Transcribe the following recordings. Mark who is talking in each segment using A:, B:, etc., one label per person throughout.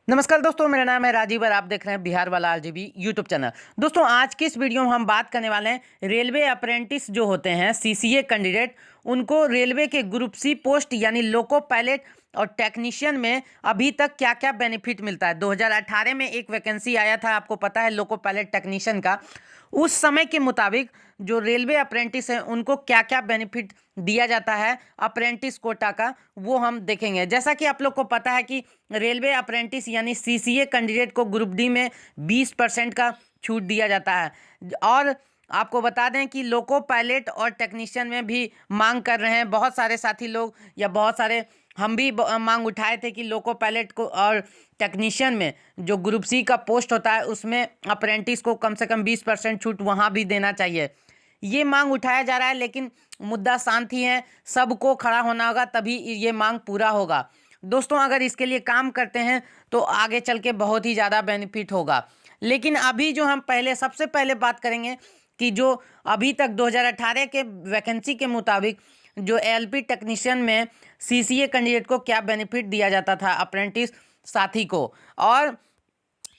A: नमस्कार दोस्तों, मेरा नाम है राजीव और आप देख रहे हैं बिहार वाला आरजीबी यूट्यूब चैनल। दोस्तों, आज की इस वीडियो में हम बात करने वाले हैं रेलवे अप्रेंटिस जो होते हैं सीसीए कैंडिडेट, उनको रेलवे के ग्रुप सी पोस्ट यानी लोको पायलट और टेक्नीशियन में अभी तक क्या क्या बेनिफिट मिलता है। 2018 में एक वैकेंसी आया था, आपको पता है, लोको पायलट टेक्नीशियन का। उस समय के मुताबिक जो रेलवे अप्रेंटिस हैं उनको क्या क्या बेनिफिट दिया जाता है अप्रेंटिस कोटा का, वो हम देखेंगे। जैसा कि आप लोग को पता है कि रेलवे अप्रेंटिस यानी सीसीए कैंडिडेट को ग्रुप डी में 20% का छूट दिया जाता है। और आपको बता दें कि लोको पायलट और टेक्नीशियन में भी मांग कर रहे हैं बहुत सारे साथी लोग, या बहुत सारे हम भी मांग उठाए थे कि लोको पायलट को और टेक्नीशियन में जो ग्रुप सी का पोस्ट होता है उसमें अप्रेंटिस को कम से कम 20% छूट वहाँ भी देना चाहिए। ये मांग उठाया जा रहा है, लेकिन मुद्दा शांत ही है। सबको खड़ा होना होगा, तभी ये मांग पूरा होगा। दोस्तों, अगर इसके लिए काम करते हैं तो आगे चल के बहुत ही ज़्यादा बेनिफिट होगा। लेकिन अभी जो हम सबसे पहले बात करेंगे कि जो अभी तक 2018 के वैकेंसी के मुताबिक जो एएलपी टेक्नीशियन में सीसीए कैंडिडेट को क्या बेनिफिट दिया जाता था अप्रेंटिस साथी को। और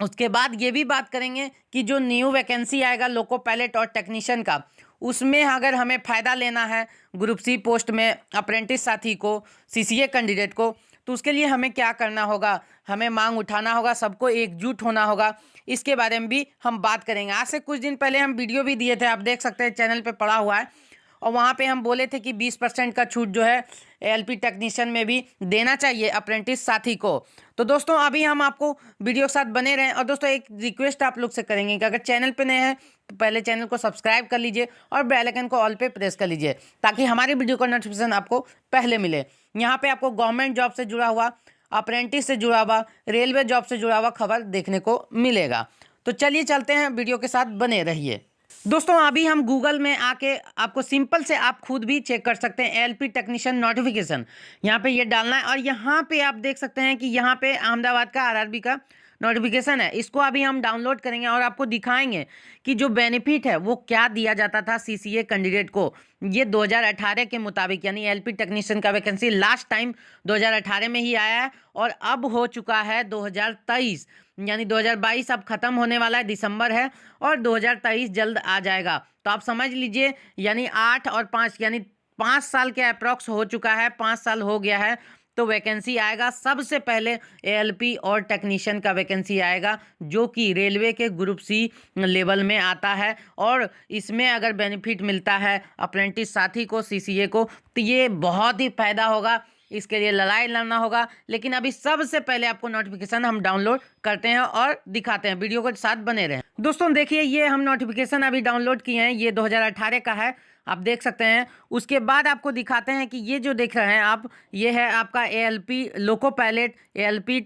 A: उसके बाद ये भी बात करेंगे कि जो न्यू वैकेंसी आएगा लोको पायलट और टेक्नीशियन का, उसमें अगर हमें फ़ायदा लेना है ग्रुप सी पोस्ट में अप्रेंटिस साथी को, सीसीए कैंडिडेट को, तो उसके लिए हमें क्या करना होगा, हमें मांग उठाना होगा, सबको एकजुट होना होगा। इसके बारे में भी हम बात करेंगे। आज से कुछ दिन पहले हम वीडियो भी दिए थे, आप देख सकते हैं, चैनल पे पड़ा हुआ है। और वहाँ पे हम बोले थे कि 20% का छूट जो है एलपी टेक्नीशियन में भी देना चाहिए अप्रेंटिस साथी को। तो दोस्तों, अभी हम आपको वीडियो के साथ बने रहें। और दोस्तों, एक रिक्वेस्ट आप लोग से करेंगे कि अगर चैनल पे नए हैं तो पहले चैनल को सब्सक्राइब कर लीजिए और बेल आइकन को ऑल पे प्रेस कर लीजिए, ताकि हमारी वीडियो का नोटिफिकेशन आपको पहले मिले। यहाँ पे आपको गवर्नमेंट जॉब से जुड़ा हुआ, अप्रेंटिस से जुड़ा हुआ, रेलवे जॉब से जुड़ा हुआ खबर देखने को मिलेगा। तो चलिए चलते हैं, वीडियो के साथ बने रहिए। दोस्तों, अभी हम गूगल में आके आपको सिंपल से आप खुद भी चेक कर सकते हैं एलपी टेक्नीशियन नोटिफिकेशन। यहाँ पे ये डालना है और यहाँ पे आप देख सकते हैं कि यहाँ पे अहमदाबाद का आरआरबी का नोटिफिकेशन है। इसको अभी हम डाउनलोड करेंगे और आपको दिखाएंगे कि जो बेनिफिट है वो क्या दिया जाता था सीसीए कैंडिडेट को। ये 2018 के मुताबिक, यानी एलपी टेक्नीशियन का वैकेंसी लास्ट टाइम 2018 में ही आया है और अब हो चुका है 2023, यानी 2022 अब खत्म होने वाला है, दिसंबर है, और 2023 जल्द आ जाएगा। तो आप समझ लीजिए, यानी 8 और 5 यानी 5 साल के अप्रॉक्स हो चुका है, 5 साल हो गया है। तो वैकेंसी आएगा सबसे पहले एएलपी और टेक्नीशियन का वैकेंसी आएगा, जो कि रेलवे के ग्रुप सी लेवल में आता है। और इसमें अगर बेनिफिट मिलता है अप्रेंटिस साथी को, सीसीए को, तो ये बहुत ही फायदा होगा। इसके लिए लड़ाई लड़ना होगा। लेकिन अभी सबसे पहले आपको नोटिफिकेशन हम डाउनलोड करते हैं और दिखाते हैं, वीडियो के साथ बने रहें। दोस्तों देखिए, ये हम नोटिफिकेशन अभी डाउनलोड किए हैं, ये 2018 का है, आप देख सकते हैं। उसके बाद आपको दिखाते हैं कि ये जो देख रहे हैं आप, ये है आपका एएलपी लोको पायलट। एएलपी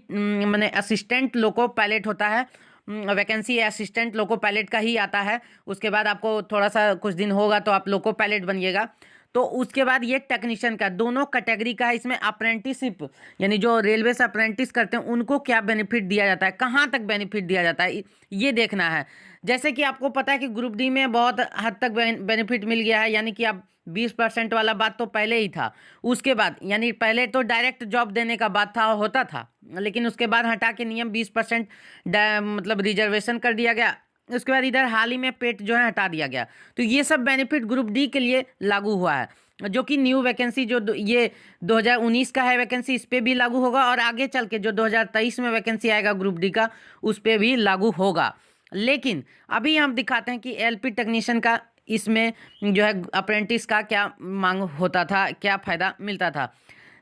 A: माने असिस्टेंट लोको पायलट होता है। वैकेंसी असिस्टेंट लोको पायलट का ही आता है। उसके बाद आपको थोड़ा सा कुछ दिन होगा तो आप लोको पायलट बनिएगा। तो उसके बाद ये टेक्नीशियन का, दोनों कैटेगरी का है। इसमें अप्रेंटिसशिप यानी जो रेलवे से अप्रेंटिस करते हैं उनको क्या बेनिफिट दिया जाता है, कहाँ तक बेनिफिट दिया जाता है, ये देखना है। जैसे कि आपको पता है कि ग्रुप डी में बहुत हद तक बेनिफिट मिल गया है, यानी कि आप 20% वाला बात तो पहले ही था। उसके बाद यानी पहले तो डायरेक्ट जॉब देने का बात था, होता था, लेकिन उसके बाद हटा के नियम 20% मतलब रिजर्वेशन कर दिया गया। उसके बाद इधर हाल ही में पेट जो है हटा दिया गया। तो ये सब बेनिफिट ग्रुप डी के लिए लागू हुआ है, जो कि न्यू वैकेंसी जो ये 2019 का है वैकेंसी, इस पर भी लागू होगा। और आगे चल के जो 2023 में वैकेंसी आएगा ग्रुप डी का, उस पर भी लागू होगा। लेकिन अभी हम दिखाते हैं कि एलपी टेक्नीशियन का इसमें जो है अप्रेंटिस का क्या मांग होता था, क्या फ़ायदा मिलता था।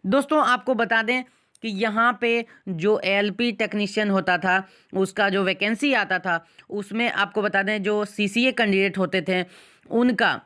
A: दोस्तों, आपको बता दें कि यहाँ पे जो एएलपी टेक्नीशियन होता था, उसका जो वैकेंसी आता था, उसमें आपको बता दें जो सीसीए कैंडिडेट होते थे उनका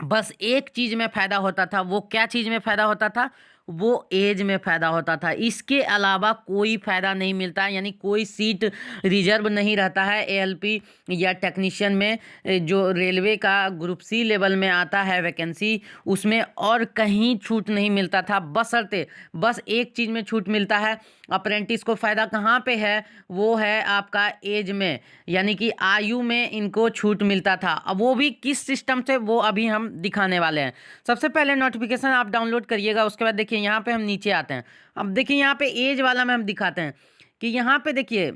A: बस एक चीज़ में फ़ायदा होता था। वो क्या चीज़ में फ़ायदा होता था? वो एज में फ़ायदा होता था। इसके अलावा कोई फ़ायदा नहीं मिलता, यानी कोई सीट रिजर्व नहीं रहता है एएलपी या टेक्नीशियन में। जो रेलवे का ग्रुप सी लेवल में आता है वैकेंसी, उसमें और कहीं छूट नहीं मिलता था, बशर्ते बस एक चीज़ में छूट मिलता है। अप्रेंटिस को फ़ायदा कहाँ पे है? वो है आपका एज में, यानी कि आयु में इनको छूट मिलता था। अब वो भी किस सिस्टम से, वो अभी हम दिखाने वाले हैं। सबसे पहले नोटिफिकेशन आप डाउनलोड करिएगा। उसके बाद देखिए यहाँ पे हम नीचे आते हैं। अब देखिए यहाँ पे एज वाला में हम दिखाते हैं। कि यहाँ पे देखिए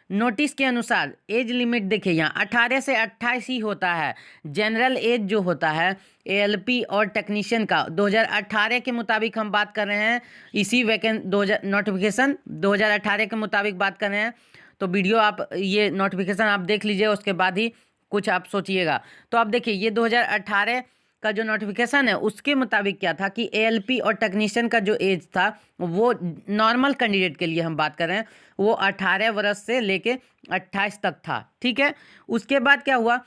A: नोटिस के अनुसार एज लिमिट देखिए यहाँ 18 से 28 ही होता है। जनरल एज जो होता है एएलपी और टेक्नीशियन का 2018 के मुताबिक हम बात कर रहे हैं, इसी नोटिफिकेशन 2018 के मुताबिक बात कर रहे हैं। तो वीडियो आप ये नोटिफिकेशन आप देख लीजिए, उसके बाद ही कुछ आप सोचिएगा। तो आप देखिए ये 2018 का जो नोटिफिकेशन है उसके मुताबिक क्या था कि एएलपी और टेक्नीशियन का जो एज था वो नॉर्मल कैंडिडेट के लिए हम बात कर रहे हैं, वो 18 वर्ष से लेके 28 तक था। ठीक है, उसके बाद क्या हुआ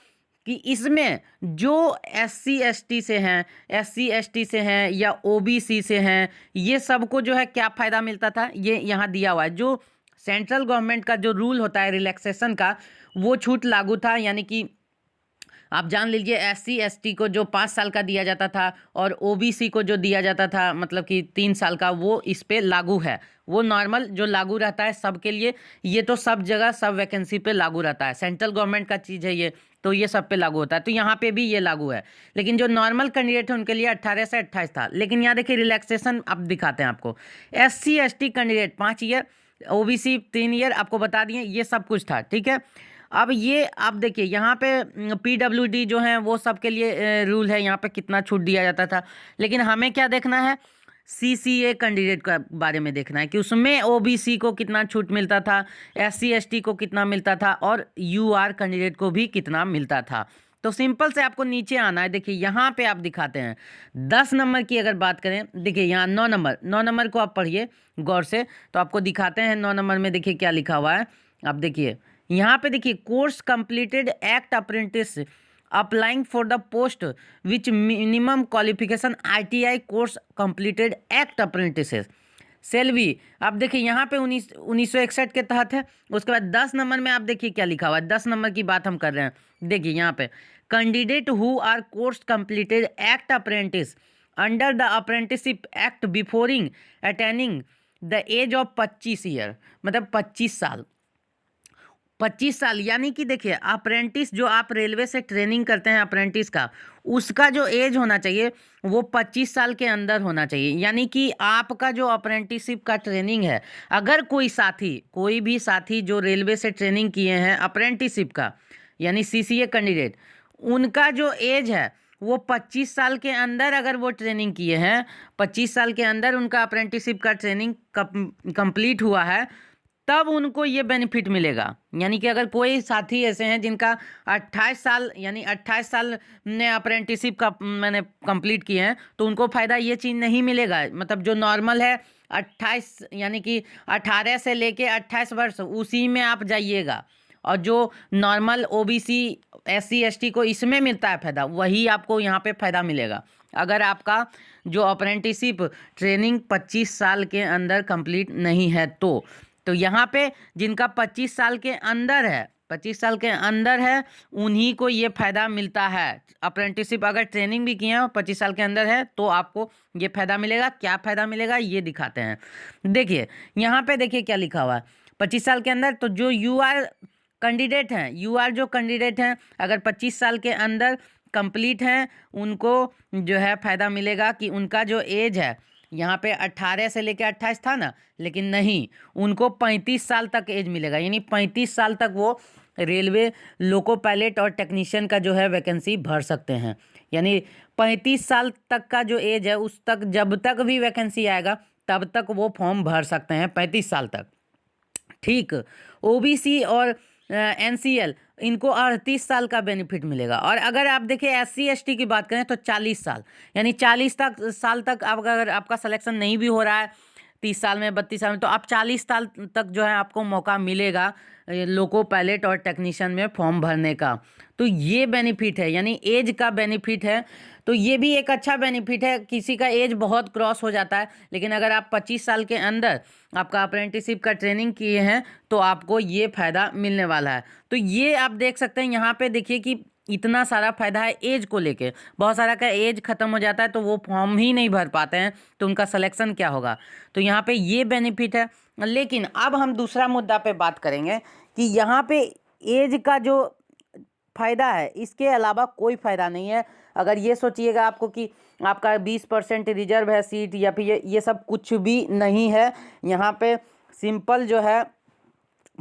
A: कि इसमें जो SC ST से हैं, SC ST से हैं या OBC से हैं, ये सबको जो है क्या फ़ायदा मिलता था, ये यहाँ दिया हुआ है। जो सेंट्रल गवर्नमेंट का जो रूल होता है रिलैक्सेशन का, वो छूट लागू था। यानी कि आप जान लीजिए SC ST को जो 5 साल का दिया जाता था और OBC को जो दिया जाता था मतलब कि 3 साल का, वो इस पे लागू है। वो नॉर्मल जो लागू रहता है सबके लिए, ये तो सब जगह सब वैकेंसी पे लागू रहता है। सेंट्रल गवर्नमेंट का चीज़ है ये, तो ये सब पे लागू होता है। तो यहाँ पे भी ये लागू है, लेकिन जो नॉर्मल कैंडिडेट है उनके लिए 18 से 28 था। लेकिन यहाँ देखिए रिलैक्सेशन अब दिखाते हैं आपको। SC ST candidate 5 year, OBC 3 year, आपको बता दिए ये सब कुछ था। ठीक है, अब ये आप देखिए यहाँ पे PWD जो है वो सब के लिए रूल है, यहाँ पे कितना छूट दिया जाता था। लेकिन हमें क्या देखना है, CCA कैंडिडेट का बारे में देखना है कि उसमें OBC को कितना छूट मिलता था, SC ST को कितना मिलता था और UR कैंडिडेट को भी कितना मिलता था। तो सिंपल से आपको नीचे आना है। देखिए यहाँ पे आप दिखाते हैं 10 नंबर की अगर बात करें, देखिए यहाँ 9 नंबर को आप पढ़िए गौर से, तो आपको दिखाते हैं 9 नंबर में देखिए क्या लिखा हुआ है। आप देखिए यहाँ पे देखिए course completed act apprentice applying for the post which minimum qualification ITI course completed act apprentice सेल्वी। आप देखिए यहाँ पे 1961 के तहत है। उसके बाद 10 नंबर में आप देखिए क्या लिखा हुआ है, 10 नंबर की बात हम कर रहे हैं। देखिए यहाँ पे candidate who are course completed act apprentice under the apprenticeship act beforing attaining the age of 25 year, मतलब 25 साल। 25 साल यानी कि देखिए अप्रेंटिस जो आप रेलवे से ट्रेनिंग करते हैं अप्रेंटिस का, उसका जो एज होना चाहिए वो 25 साल के अंदर होना चाहिए। यानी कि आपका जो अप्रेंटिसशिप का ट्रेनिंग है, अगर कोई भी साथी जो रेलवे से ट्रेनिंग किए हैं अप्रेंटिसशिप का, यानी CCA कैंडिडेट, उनका जो एज है वो 25 साल के अंदर अगर वो ट्रेनिंग किए हैं, 25 साल के अंदर उनका अप्रेंटिसशिप का ट्रेनिंग कंप्लीट हुआ है, तब उनको ये बेनिफिट मिलेगा। यानी कि अगर कोई साथी ऐसे हैं जिनका 28 साल यानी 28 साल ने अप्रेंटिसशिप का मैंने कंप्लीट किए हैं, तो उनको फ़ायदा ये चीज़ नहीं मिलेगा। मतलब जो नॉर्मल है 28 यानी कि 18 से लेके 28 वर्ष, उसी में आप जाइएगा। और जो नॉर्मल OBC SC ST को इसमें मिलता है फ़ायदा, वही आपको यहाँ पे फ़ायदा मिलेगा अगर आपका जो अप्रेंटिसशिप ट्रेनिंग 25 साल के अंदर कंप्लीट नहीं है। तो यहाँ पे जिनका 25 साल के अंदर है, 25 साल के अंदर है, उन्हीं को ये फ़ायदा मिलता है। अप्रेंटिसशिप अगर ट्रेनिंग भी किए हैं 25 साल के अंदर है, तो आपको ये फ़ायदा मिलेगा। क्या फ़ायदा मिलेगा ये दिखाते हैं। देखिए यहाँ पे देखिए क्या लिखा हुआ है, 25 साल के अंदर। तो जो UR कैंडिडेट हैं, UR जो कैंडिडेट हैं अगर 25 साल के अंदर कंप्लीट हैं, उनको जो है फ़ायदा मिलेगा कि उनका जो एज है यहाँ पे 18 से लेकर 28 था ना, लेकिन नहीं, उनको 35 साल तक एज मिलेगा। यानी 35 साल तक वो रेलवे लोको पायलट और टेक्नीशियन का जो है वैकेंसी भर सकते हैं। यानी 35 साल तक का जो एज है, उस तक जब तक भी वैकेंसी आएगा तब तक वो फॉर्म भर सकते हैं, 35 साल तक। ठीक, OBC और NCL इनको 38 साल का बेनिफिट मिलेगा। और अगर आप देखें SC ST की बात करें तो 40 साल, यानी 40 साल तक आप अगर आपका सिलेक्शन नहीं भी हो रहा है 30 साल में 32 साल में, तो आप 40 साल तक जो है आपको मौका मिलेगा लोको पायलट और टेक्नीशियन में फॉर्म भरने का। तो ये बेनिफिट है, यानी एज का बेनिफिट है। तो ये भी एक अच्छा बेनिफिट है। किसी का एज बहुत क्रॉस हो जाता है, लेकिन अगर आप 25 साल के अंदर आपका अप्रेंटिसशिप का ट्रेनिंग किए हैं तो आपको ये फ़ायदा मिलने वाला है। तो ये आप देख सकते हैं यहाँ पे देखिए कि इतना सारा फ़ायदा है एज को लेके। बहुत सारा का एज ख़त्म हो जाता है तो वो फॉर्म ही नहीं भर पाते हैं, तो उनका सिलेक्शन क्या होगा। तो यहाँ पे ये बेनिफिट है। लेकिन अब हम दूसरा मुद्दा पे बात करेंगे कि यहाँ पे एज का जो फ़ायदा है, इसके अलावा कोई फ़ायदा नहीं है। अगर ये सोचिएगा आपको कि आपका 20% रिजर्व है सीट या फिर ये सब कुछ भी नहीं है। यहाँ पे सिंपल जो है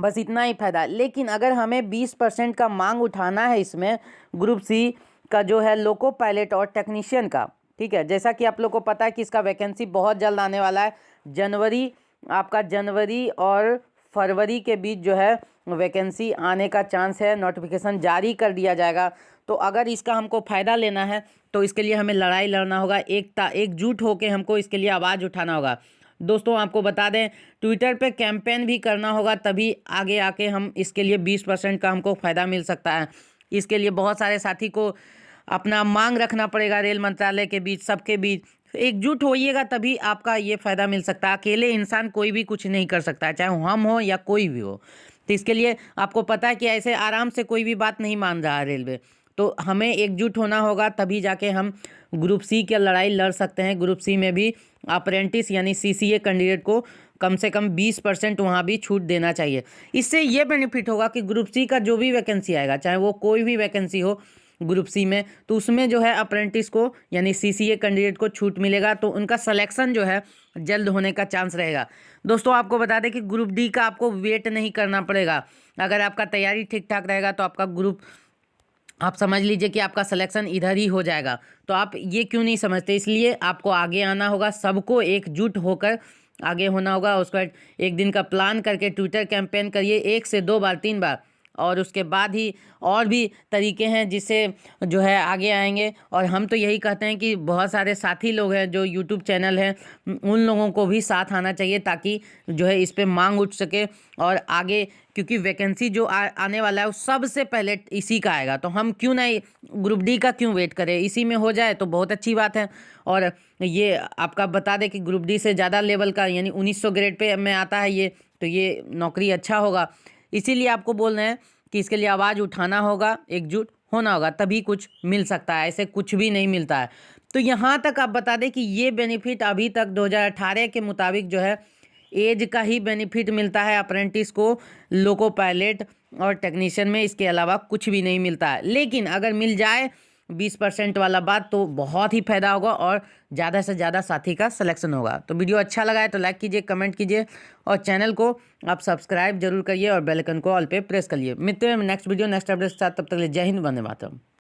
A: बस इतना ही फ़ायदा। लेकिन अगर हमें 20% का मांग उठाना है इसमें ग्रुप सी का जो है लोको पायलट और टेक्नीशियन का, ठीक है, जैसा कि आप लोग को पता है कि इसका वैकेंसी बहुत जल्द आने वाला है। जनवरी और फरवरी के बीच जो है वैकेंसी आने का चांस है, नोटिफिकेशन जारी कर दिया जाएगा। तो अगर इसका हमको फ़ायदा लेना है तो इसके लिए हमें लड़ाई लड़ना होगा, एकजुट होकर हमको इसके लिए आवाज़ उठाना होगा। दोस्तों आपको बता दें, ट्विटर पे कैंपेन भी करना होगा, तभी आगे आके हम इसके लिए 20% का हमको फ़ायदा मिल सकता है। इसके लिए बहुत सारे साथी को अपना मांग रखना पड़ेगा, रेल मंत्रालय के बीच, सबके बीच एकजुट होइएगा तभी आपका ये फ़ायदा मिल सकता है। अकेले इंसान कोई भी कुछ नहीं कर सकता है, चाहे हम हो या कोई भी हो। तो इसके लिए आपको पता है कि ऐसे आराम से कोई भी बात नहीं मान रहा है रेलवे, तो हमें एकजुट होना होगा, तभी जाके हम ग्रुप सी की लड़ाई लड़ सकते हैं। ग्रुप सी में भी अप्रेंटिस यानी सीसीए कैंडिडेट को कम से कम 20% वहाँ भी छूट देना चाहिए। इससे ये बेनिफिट होगा कि ग्रुप सी का जो भी वैकेंसी आएगा, चाहे वो कोई भी वैकेंसी हो ग्रुप सी में, तो उसमें जो है अप्रेंटिस को यानी सीसीए कैंडिडेट को छूट मिलेगा, तो उनका सिलेक्शन जो है जल्द होने का चांस रहेगा। दोस्तों आपको बता दें कि ग्रुप डी का आपको वेट नहीं करना पड़ेगा। अगर आपका तैयारी ठीक ठाक रहेगा तो आपका ग्रुप, आप समझ लीजिए कि आपका सिलेक्शन इधर ही हो जाएगा। तो आप ये क्यों नहीं समझते, इसलिए आपको आगे आना होगा, सबको एकजुट होकर आगे होना होगा। उसके बाद एक दिन का प्लान करके ट्विटर कैंपेन करिए 1 से 2 बार 3 बार, और उसके बाद ही और भी तरीके हैं जिससे जो है आगे आएंगे। और हम तो यही कहते हैं कि बहुत सारे साथी लोग हैं जो यूट्यूब चैनल हैं, उन लोगों को भी साथ आना चाहिए ताकि जो है इस पे मांग उठ सके और आगे, क्योंकि वैकेंसी जो आने वाला है वो सबसे पहले इसी का आएगा। तो हम क्यों नहीं ग्रुप डी का क्यों वेट करें, इसी में हो जाए तो बहुत अच्छी बात है। और ये आपका बता दें कि ग्रुप डी से ज़्यादा लेवल का यानी 1900 ग्रेड पे में आता है ये, तो ये नौकरी अच्छा होगा। इसीलिए आपको बोल रहे हैं कि इसके लिए आवाज़ उठाना होगा, एकजुट होना होगा, तभी कुछ मिल सकता है, ऐसे कुछ भी नहीं मिलता है। तो यहाँ तक आप बता दें कि ये बेनिफिट अभी तक 2018 के मुताबिक जो है एज का ही बेनिफिट मिलता है अप्रेंटिस को लोको पायलट और टेक्नीशियन में, इसके अलावा कुछ भी नहीं मिलता है। लेकिन अगर मिल जाए 20% वाला बात तो बहुत ही फ़ायदा होगा और ज़्यादा से ज़्यादा साथी का सिलेक्शन होगा। तो वीडियो अच्छा लगा है तो लाइक कीजिए, कमेंट कीजिए और चैनल को आप सब्सक्राइब जरूर करिए और बेल आइकन को ऑल पे प्रेस करिए। मिलते हैं नेक्स्ट वीडियो नेक्स्ट अपडेट के साथ, तब तक के लिए जय हिंद, वंदे मातरम।